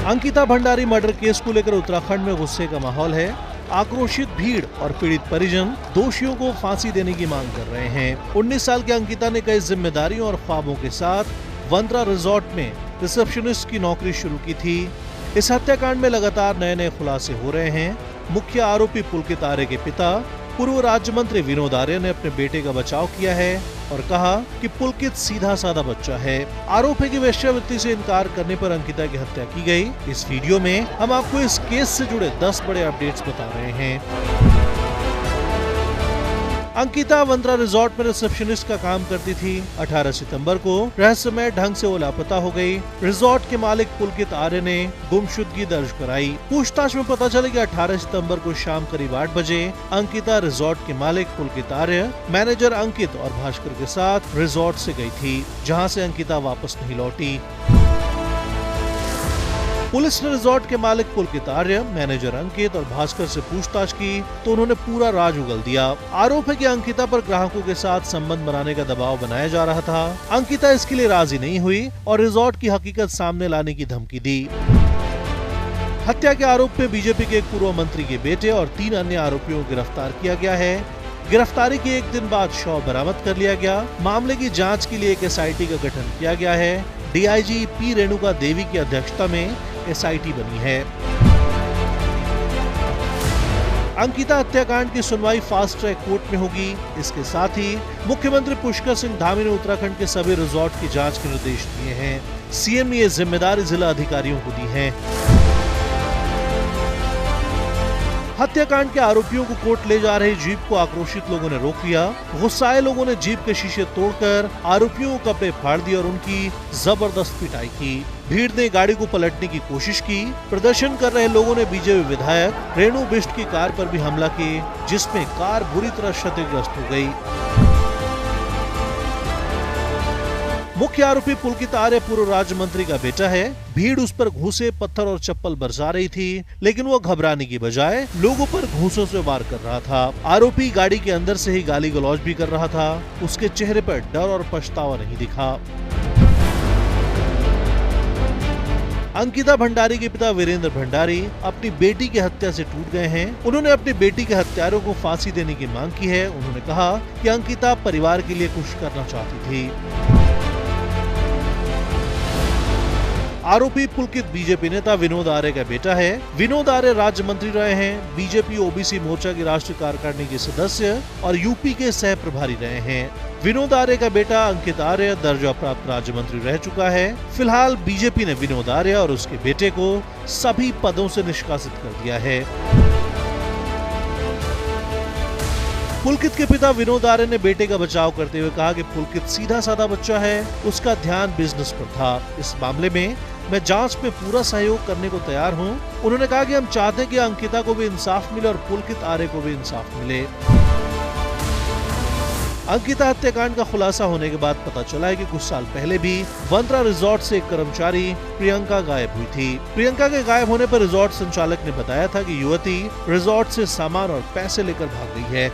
Ankita Bhandari murder case को लेकर उत्तराखंड में गुस्से का माहौल है। आक्रोशित भीड़ और पीड़ित परिजन दोषियों को फांसी देने की मांग कर रहे हैं। 19 साल की अंकिता ने कई जिम्मेदारियों और ख्वाबों के साथ वंद्रा रिजॉर्ट में रिसेप्शनिस्ट की नौकरी शुरू की थी। इस हत्याकांड में लगातार नए नए खुलासे हो रहे हैं। मुख्य आरोपी पुलकित आर्य के पिता पूर्व राज्य मंत्री विनोद आर्य ने अपने बेटे का बचाव किया है और कहा कि पुलकित सीधा साधा बच्चा है। आरोप है कि वेश्यावृत्ति से इनकार करने पर अंकिता की हत्या की गई। इस वीडियो में हम आपको इस केस से जुड़े 10 बड़े अपडेट्स बता रहे हैं। अंकिता वंद्रा रिजॉर्ट में रिसेप्शनिस्ट का काम करती थी। 18 सितंबर को रहस्यमय ढंग से वो लापता हो गई। रिजॉर्ट के मालिक पुलकित आर्य ने गुमशुदगी दर्ज कराई। पूछताछ में पता चला कि 18 सितंबर को शाम करीब 8 बजे अंकिता रिजॉर्ट के मालिक पुलकित आर्य, मैनेजर अंकित और भास्कर के साथ रिजॉर्ट से गई थी, जहां से अंकिता वापस नहीं लौटी। पुलिस ने रिजॉर्ट के मालिक पुलकित आर्य, मैनेजर अंकित और भास्कर से पूछताछ की तो उन्होंने पूरा राज उगल दिया। आरोप है कि अंकिता पर ग्राहकों के साथ संबंध बनाने का दबाव बनाया जा रहा था। अंकिता इसके लिए राजी नहीं हुई और रिजॉर्ट की हकीकत सामने लाने की धमकी दी। हत्या के आरोप में बीजेपी के एक पूर्व मंत्री के बेटे और 3 अन्य आरोपियों को गिरफ्तार किया गया है। गिरफ्तारी के एक दिन बाद शव बरामद कर लिया गया। मामले की जांच के लिए एक SIT का गठन किया गया है। DIG P रेणुका देवी की अध्यक्षता में SIT बनी है। अंकिता हत्याकांड की सुनवाई फास्ट ट्रैक कोर्ट में होगी। इसके साथ ही मुख्यमंत्री पुष्कर सिंह धामी ने उत्तराखंड के सभी रिजॉर्ट की जांच के निर्देश दिए हैं। CM ने ये जिम्मेदारी जिला अधिकारियों को दी है। हत्याकांड के आरोपियों को कोर्ट ले जा रही जीप को आक्रोशित लोगों ने रोक लिया। गुस्साए लोगों ने जीप के शीशे तोड़कर आरोपियों को कपड़े फाड़ दिए और उनकी जबरदस्त पिटाई की। भीड़ ने गाड़ी को पलटने की कोशिश की। प्रदर्शन कर रहे लोगों ने बीजेपी विधायक रेणु बिष्ट की कार पर भी हमला किया, जिसमें कार बुरी तरह क्षतिग्रस्त हो गई। मुख्य आरोपी पुलकित आर्य पूर्व राज्य मंत्री का बेटा है। भीड़ उस पर घूंसे, पत्थर और चप्पल बरसा रही थी, लेकिन वो घबराने की बजाय लोगों पर घूंसों से वार कर रहा था। आरोपी गाड़ी के अंदर से ही गाली गलौज भी कर रहा था। उसके चेहरे पर डर और पछतावा नहीं दिखा। अंकिता भंडारी के पिता वीरेंद्र भंडारी अपनी बेटी की हत्या से टूट गए हैं। उन्होंने अपनी बेटी के हत्यारों को फांसी देने की मांग की है। उन्होंने कहा कि अंकिता परिवार के लिए कुछ करना चाहती थी। आरोपी पुलकित बीजेपी नेता विनोद आर्य का बेटा है। विनोद आर्य राज्य मंत्री रहे हैं। बीजेपी OBC मोर्चा की राष्ट्रीय कार्यकारिणी के सदस्य और यूपी के सह प्रभारी रहे हैं। विनोद आर्य का बेटा अंकित आर्य दर्जा प्राप्त राज्य मंत्री रह चुका है। फिलहाल बीजेपी ने विनोद आर्य और उसके बेटे को सभी पदों से निष्कासित कर दिया है। पुलकित के पिता विनोद आर्य ने बेटे का बचाव करते हुए कहा कि पुलकित सीधा साधा बच्चा है, उसका ध्यान बिजनेस पर था। इस मामले में मैं जांच में पूरा सहयोग करने को तैयार हूं। उन्होंने कहा कि हम चाहते हैं कि अंकिता को भी इंसाफ मिले और पुलकित आर्य को भी इंसाफ मिले। अंकिता हत्याकांड का खुलासा होने के बाद पता चला है कि कुछ साल पहले भी वंद्रा रिजॉर्ट से एक कर्मचारी प्रियंका गायब हुई थी। प्रियंका के गायब होने पर रिजॉर्ट संचालक ने बताया था कि युवती रिजॉर्ट से सामान और पैसे लेकर भाग गई है।